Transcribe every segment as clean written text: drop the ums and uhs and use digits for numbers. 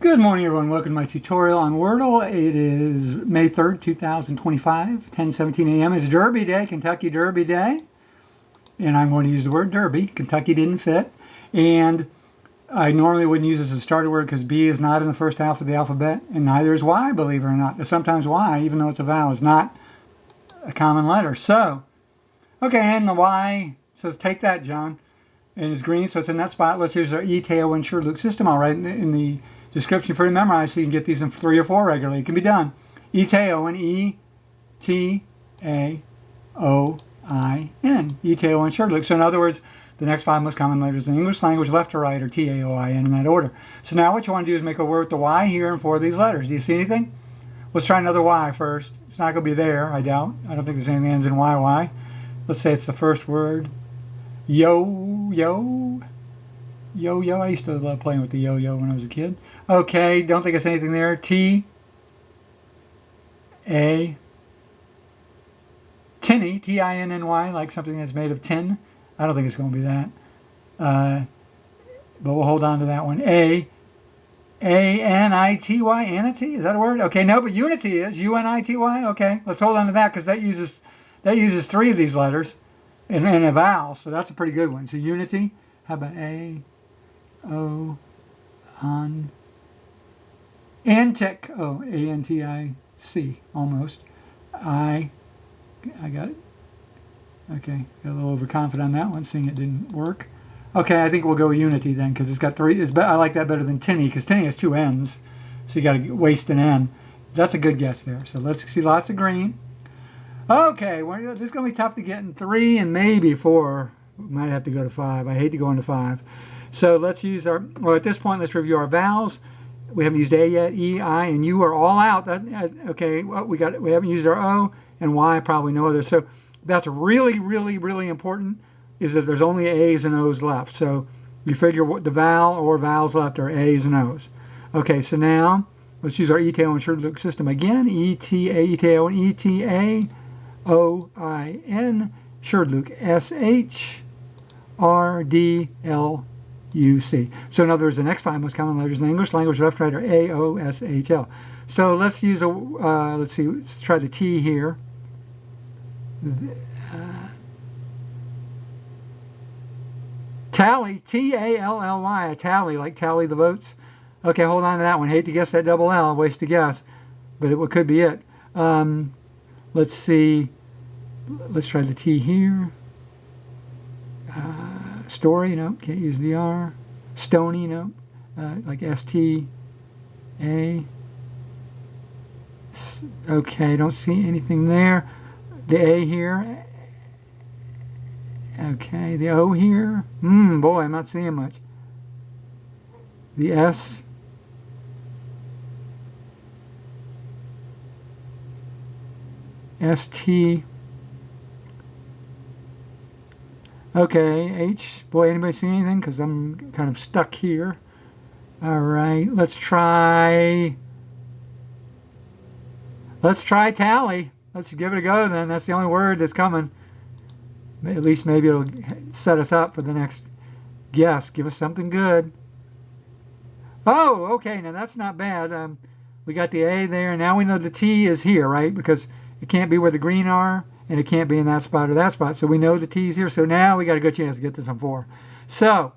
Good morning, everyone. Welcome to my tutorial on Wordle. It is May 3rd, 2025, 10:17 a.m. It's Derby Day, Kentucky Derby Day. And I'm going to use the word Derby. Kentucky didn't fit. And I normally wouldn't use this as a starter word because B is not in the first half of the alphabet, and neither is Y, believe it or not. Sometimes Y, even though it's a vowel, is not a common letter. So, okay, and the Y says, take that, John. And it's green, so it's in that spot. Let's use our ETAOIN SHRDLUC system. I'll write in the description for you to memorize so you can get these in 3 or 4 regularly. It can be done. ETAOIN, E-T-A-O-I-N. ETAOIN SHRDLUC. So in other words, the next 5 most common letters in the English language, left to right, are T-A-O-I-N in that order. So now what you want to do is make a word with the Y here and 4 of these letters. Do you see anything? Let's try another Y first. It's not going to be there, I doubt. I don't think there's anything that ends in Y. Let's say it's the first word. Yo-yo. Yo-yo. I used to love playing with the yo-yo when I was a kid. Okay, don't think it's anything there. T-A. Tinny. T-I-N-N-Y, like something that's made of tin. I don't think it's going to be that. But we'll hold on to that one. A-N-I-T-Y. Anity? Is that a word? Okay, no, but unity is. U-N-I-T-Y. Okay, let's hold on to that because that uses 3 of these letters in a vowel. So that's a pretty good one. So unity. How about A-O-N? Antic. Oh, A-N-T-I-C. Almost. I got it. Okay, got a little overconfident on that one, seeing it didn't work. Okay, I think we'll go unity then, because it's got 3. I like that better than tinny, because tinny has 2 N's, so you got to waste an N. That's a good guess there. So let's see lots of green. Okay, this is going to be tough to get in 3 and maybe 4. We might have to go to 5. I hate to go into 5. So let's use our, well, at this point, let's review our vowels. We haven't used A yet. E, I, and U are all out. Okay, well, we haven't used our O, and Y probably no other. So that's really, really, really important, is that there's only A's and O's left. So you figure what the vowel or vowels left are A's and O's. Okay, so now let's use our ETAOIN SHRDLUC system again. ETAOIN, E-T-A-O-I-N, SHRDLUC, S-H-R-D-L-U-C. So in other words, the next 5 most common letters in the English language, left, right, are A-O-S-H-L. So let's use let's see, let's try the T here. Tally, T-A-L-L-Y, a tally, like tally the votes. Okay, hold on to that one. Hate to guess that double L, waste a guess, but it could be it. Let's see, let's try the T here. Story, no, can't use the R. Stony, no, like S-T-A. Okay, don't see anything there. The A here. Okay, the O here. Boy, I'm not seeing much. The S. S-T. Okay, H. Boy, anybody see anything? Because I'm kind of stuck here. All right, let's try tally. Let's give it a go then. That's the only word that's coming. At least maybe it'll set us up for the next guess. Give us something good. Oh, okay, now that's not bad. We got the A there. Now we know the T is here, right? Because it can't be where the green are, and it can't be in that spot or that spot. So we know the T is here. So now we got a good chance to get this on 4. So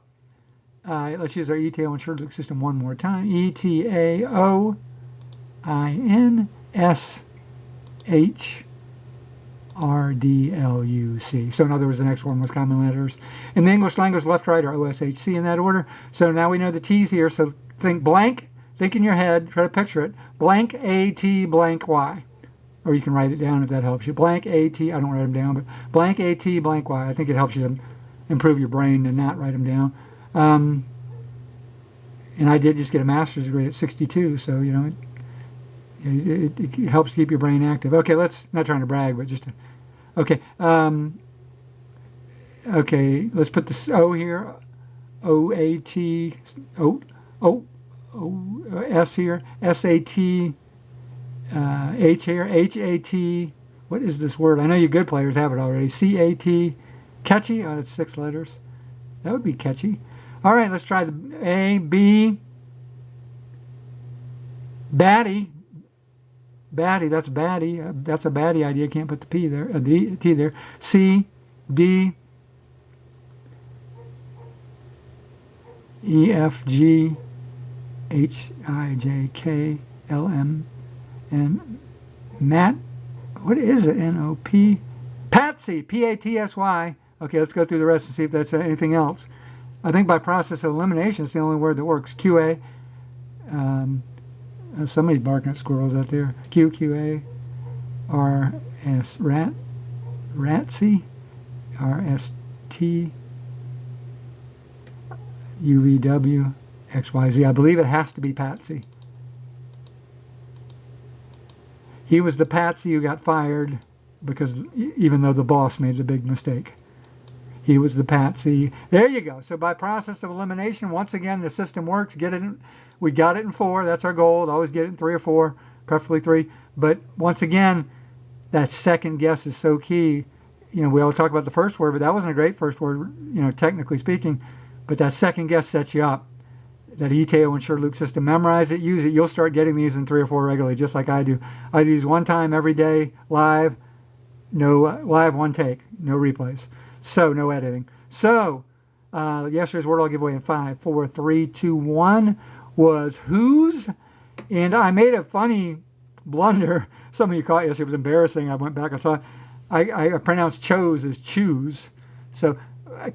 let's use our ETAOIN SHRDLUC system one more time. E-T-A-O-I-N-S-H-R-D-L-U-C. So in other words, the next 4 most common letters in the English language, left, right, are O-S-H-C in that order. So now we know the T's here. So think blank. Think in your head. Try to picture it. Blank A-T blank Y. Or you can write it down if that helps you. Blank A-T. I don't write them down, but blank A-T blank Y. I think it helps you to improve your brain to not write them down. And I did just get a master's degree at 62, so, you know, it helps keep your brain active. Okay, let's, not trying to brag, but just, okay. Okay, let's put this O here. O-A-T, S here. S-A-T, H here. H-A-T, what is this word? I know you good players have it already. C-A-T, catchy. Oh, that's 6 letters. That would be catchy. All right, let's try the A, B, Batty. Batty, that's batty. That's a batty idea. Can't put the P there, the T there. C, D, E, F, G, H, I, J, K, L, M, N, Matt. What is it? N, O, P. Patsy, P-A-T-S-Y. Okay, let's go through the rest and see if that's anything else. I think by process of elimination is the only word that works. Q-A. Somebody's barking at squirrels out there. Q, Q-A. R-S, rat. Ratsy. R-S-T. U-V-W. X-Y-Z. I believe it has to be Patsy. He was the Patsy who got fired because even though the boss made the big mistake. He was the Patsy. There you go. So by process of elimination, once again, the system works. Get it in, we got it in 4. That's our goal. Always get it in 3 or 4, preferably 3. But once again, that second guess is so key. You know, we all talk about the first word, but that wasn't a great first word, you know, technically speaking. But that second guess sets you up. That ETAOIN SHRDLUC system. Memorize it, use it. You'll start getting these in 3 or 4 regularly, just like I do. I do these one time every day, live, live one take, no replays. So, no editing. So, yesterday's Wordle giveaway in 5, 4, 3, 2, 1 was whose? And I made a funny blunder. Some of you caught it yesterday. It was embarrassing. I went back and saw. I pronounced chose as choose. So,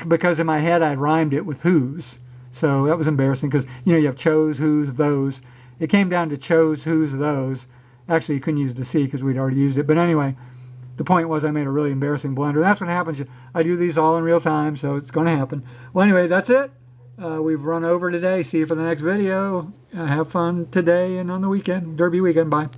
because in my head I rhymed it with whose. So that was embarrassing because, you know, you have chose, whose, those. It came down to chose, whose, those. Actually, you couldn't use the C because we'd already used it. But anyway, the point was I made a really embarrassing blunder. That's what happens. I do these all in real time, so it's going to happen. Well, anyway, that's it. We've run over today. See you for the next video. Have fun today and on the weekend. Derby weekend. Bye.